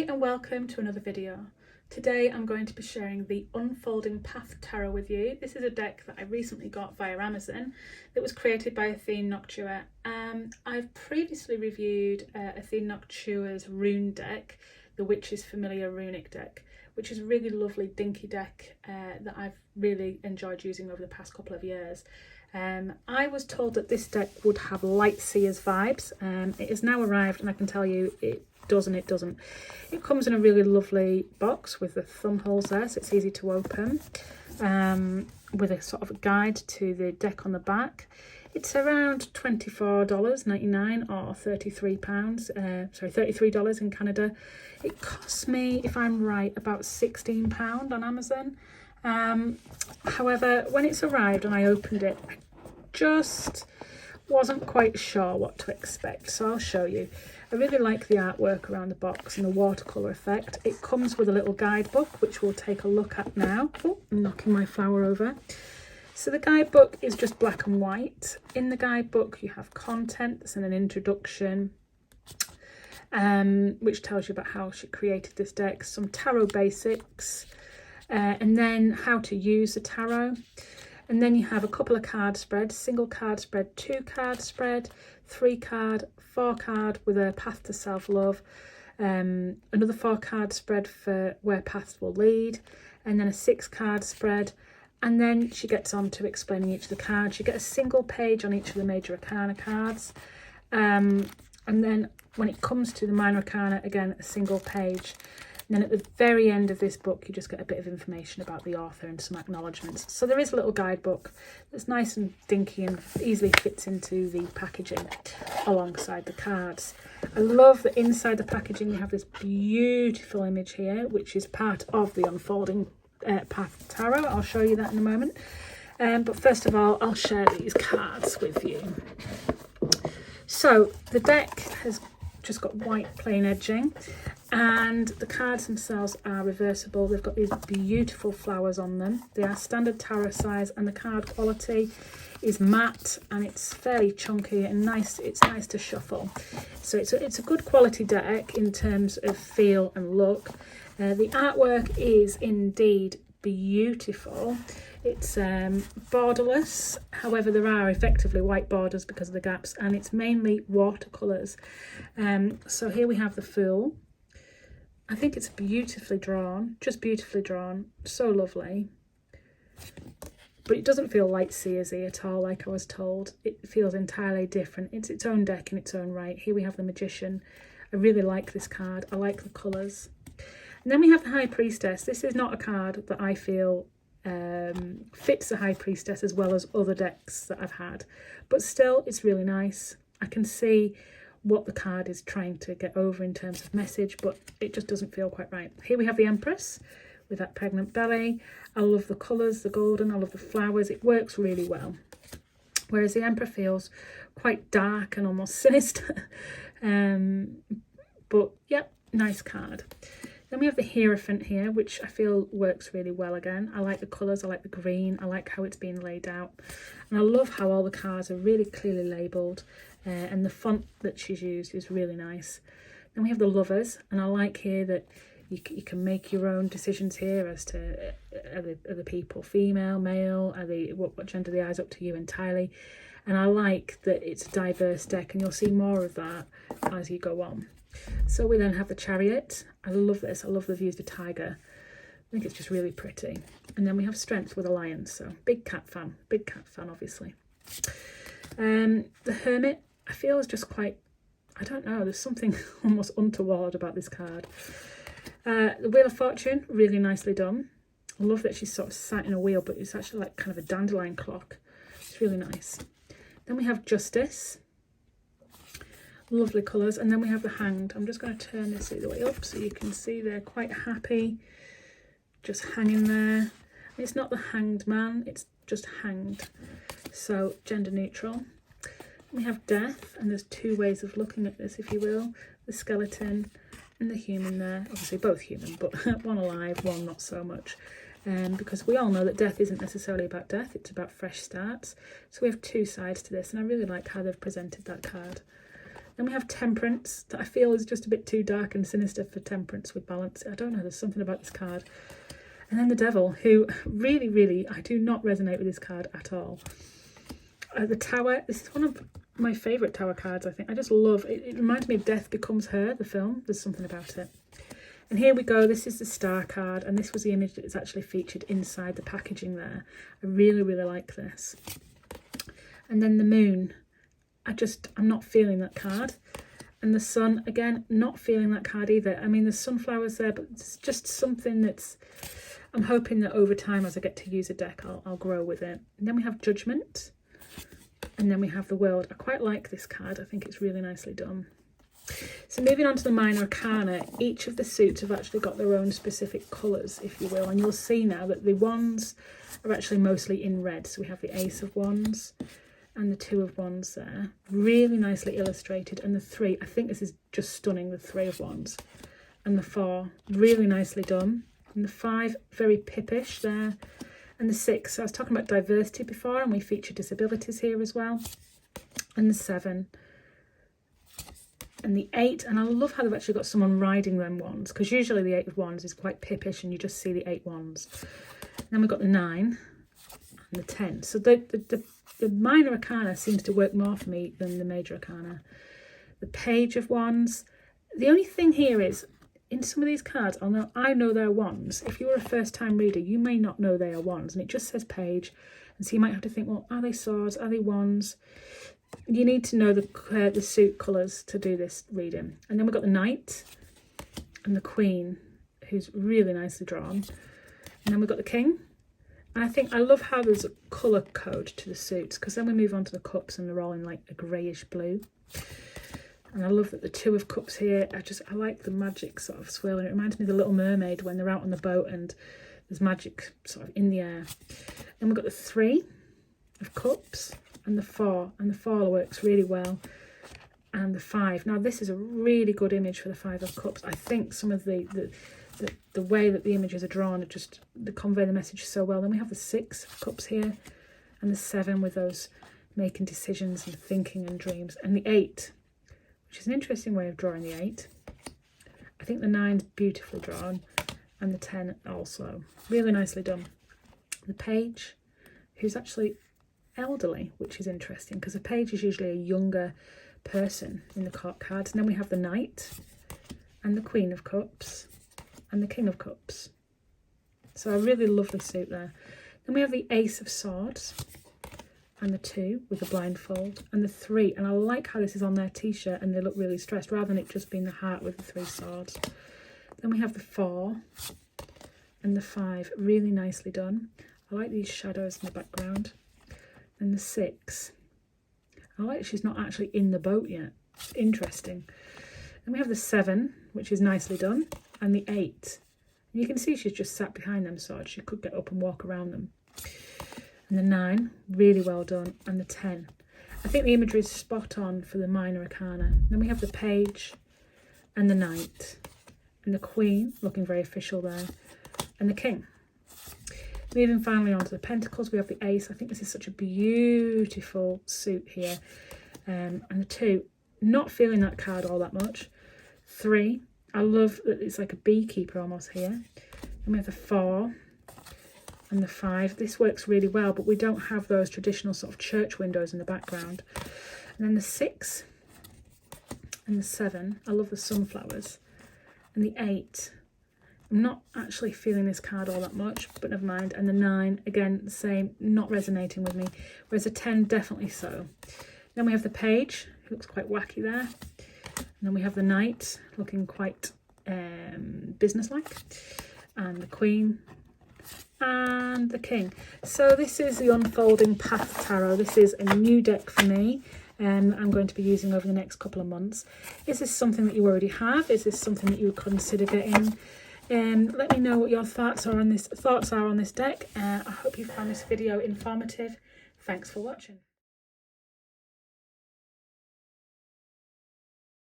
Hi and welcome to another video. Today I'm going to be sharing the Unfolding Path Tarot with you. This is a deck that I recently got via Amazon that was created by Athene Noctua. I've previously reviewed Athene Noctua's rune deck, the Witch's Familiar Runic deck, which is a really lovely dinky deck that I've really enjoyed using over the past couple of years. I was told that this deck would have Light Seers vibes. It has now arrived and I can tell you it does and it doesn't. It comes in a really lovely box with the thumb holes there, so it's easy to open, with a sort of a guide to the deck on the back. It's around $24.99 or $33 in Canada. It costs me, if I'm right, about £16 on Amazon. However, when it's arrived and I opened it, I just wasn't quite sure what to expect, so I'll show you. I really like the artwork around the box and the watercolour effect. It comes with a little guidebook, which we'll take a look at now. Oh, I'm knocking my flower over. So the guidebook is just black and white. In the guidebook you have contents and an introduction, which tells you about how she created this deck, some tarot basics, and then how to use the tarot. And then you have a couple of card spreads, single card spread, 2 card spread, 3 card, 4 card with a path to self-love, another 4 card spread for where paths will lead, and then a 6 card spread. And then she gets on to explaining each of the cards. You get a single page on each of the major arcana cards. And then when it comes to the minor arcana, again, a single page. And then at the very end of this book, you just get a bit of information about the author and some acknowledgements. So there is a little guidebook that's nice and dinky and easily fits into the packaging alongside the cards. I love that inside the packaging you have this beautiful image here, which is part of the Unfolding Path Tarot. I'll show you that in a moment. But first of all, I'll share these cards with you. So the deck has just got white plain edging, and the cards themselves are reversible. They've got these beautiful flowers on them. They are standard tarot size, and the card quality is matte and it's fairly chunky and nice. It's nice to shuffle. So it's a good quality deck in terms of feel and look. The artwork is indeed beautiful. It's borderless, however there are effectively white borders because of the gaps, and it's mainly watercolours. So here we have the Fool. I think it's beautifully drawn, just beautifully drawn, so lovely. But it doesn't feel Light Seers-y at all, like I was told. It feels entirely different. It's its own deck in its own right. Here we have the Magician. I really like this card. I like the colours. And then we have the High Priestess. This is not a card that I feel fits the High Priestess as well as other decks that I've had, but still it's really nice. I can see what the card is trying to get over in terms of message, but it just doesn't feel quite right. Here we have the Empress with that pregnant belly. I love the colours, the golden, I love the flowers. It works really well, whereas the Emperor feels quite dark and almost sinister. But yep, nice card. Then we have the Hierophant here, which I feel works really well again. I like the colours, I like the green, I like how it's been laid out. And I love how all the cards are really clearly labelled, and the font that she's used is really nice. Then we have the Lovers, and I like here that you can make your own decisions here as to are the people female, male, what gender they are, is up to you entirely. And I like that it's a diverse deck, and you'll see more of that as you go on. So we then have the Chariot. I love this. I love the views of the tiger. I think it's just really pretty. And then we have Strength with a lion. So big cat fan obviously. The Hermit, I feel, is just quite, I don't know, there's something almost untoward about this card. The Wheel of Fortune, really nicely done. I love that she's sort of sat in a wheel, but it's actually like kind of a dandelion clock. It's really nice. Then we have Justice. Lovely colours. And then we have the Hanged. I'm just going to turn this the way up so you can see they're quite happy, just hanging there. It's not the Hanged Man, it's just hanged, so gender neutral. We have Death, and there's 2 ways of looking at this, if you will. The skeleton and the human there, obviously both human, but one alive, one not so much. Because we all know that death isn't necessarily about death, it's about fresh starts. So we have 2 sides to this, and I really like how they've presented that card. Then we have Temperance, that I feel is just a bit too dark and sinister for Temperance with Balance. I don't know, there's something about this card. And then the Devil, who really, I do not resonate with this card at all. The Tower, this is one of my favourite Tower cards, I think. I just love it. It reminds me of Death Becomes Her, the film. There's something about it. And here we go. This is the Star card, and this was the image that's actually featured inside the packaging there. I really like this. And then the Moon. I'm not feeling that card. And the Sun, again, not feeling that card either. I mean, there's sunflowers there, but it's just something that's... I'm hoping that over time, as I get to use a deck, I'll grow with it. And then we have Judgment. And then we have the World. I quite like this card. I think it's really nicely done. So moving on to the Minor Arcana, each of the suits have actually got their own specific colours, if you will. And you'll see now that the Wands are actually mostly in red. So we have the Ace of Wands and the Two of Wands there. Really nicely illustrated. And the 3, I think this is just stunning, the 3 of Wands. And the 4, really nicely done. And the 5, very pippish there. And the 6, so I was talking about diversity before, and we feature disabilities here as well. And the 7. And the 8, and I love how they've actually got someone riding them wands, because usually the 8 of Wands is quite pippish and you just see the 8 wands. And then we've got the 9 and the 10. So the Minor Arcana seems to work more for me than the Major Arcana. The Page of Wands. The only thing here is, in some of these cards, although I know they're wands, if you're a first-time reader, you may not know they are wands, and it just says page. And so you might have to think, well, are they swords? Are they wands? You need to know the suit colours to do this reading. And then we've got the Knight and the Queen, who's really nicely drawn. And then we've got the King. And I love how there's a colour code to the suits, because then we move on to the Cups and they're all in like a greyish blue. And I love that the Two of Cups here, I like the magic sort of swirling. It reminds me of the Little Mermaid when they're out on the boat and there's magic sort of in the air. Then we've got the 3 of Cups and the 4, and the 4 works really well. And the 5. Now this is a really good image for the 5 of Cups. I think some of the way that the images are drawn, they convey the message so well. Then we have the 6 of Cups here, and the 7 with those making decisions and thinking and dreams, and the 8, which is an interesting way of drawing the 8. I think the 9's beautifully drawn, and the 10 also. Really nicely done. The Page, who's actually elderly, which is interesting, because a page is usually a younger person in the cards. And then we have the Knight, and the Queen of Cups, and the King of Cups. So I really love this suit there. Then we have the Ace of Swords, and the 2 with the blindfold, and the 3, and I like how this is on their t-shirt and they look really stressed rather than it just being the heart with the 3 swords. Then we have the 4 and the 5, really nicely done. I like these shadows in the background. And the 6, I like she's not actually in the boat yet. Interesting. Then we have the 7, which is nicely done, and the 8. And you can see she's just sat behind them swords. She could get up and walk around them. And the 9, really well done, and the 10. I think the imagery is spot on for the Minor Arcana. Then we have the Page and the Knight, and the Queen, looking very official there, and the King. Moving finally on to the Pentacles, we have the Ace. I think this is such a beautiful suit here. And the 2, not feeling that card all that much. 3, I love that it's like a beekeeper almost here. And we have the 4 and the 5. This works really well, but we don't have those traditional sort of church windows in the background. And then the 6 and the 7, I love the sunflowers. And the 8, I'm not actually feeling this card all that much, but never mind. And the 9, again, the same, not resonating with me. Whereas the 10, definitely so. Then we have the Page, who looks quite wacky there. And then we have the Knight, looking quite businesslike. And the Queen. And the King. So this is the Unfolding Path Tarot. This is a new deck for me. I'm going to be using over the next couple of months. Is this something that you already have? Is this something that you would consider getting? Let me know what your thoughts are on this deck. I hope you found this video informative. Thanks for watching.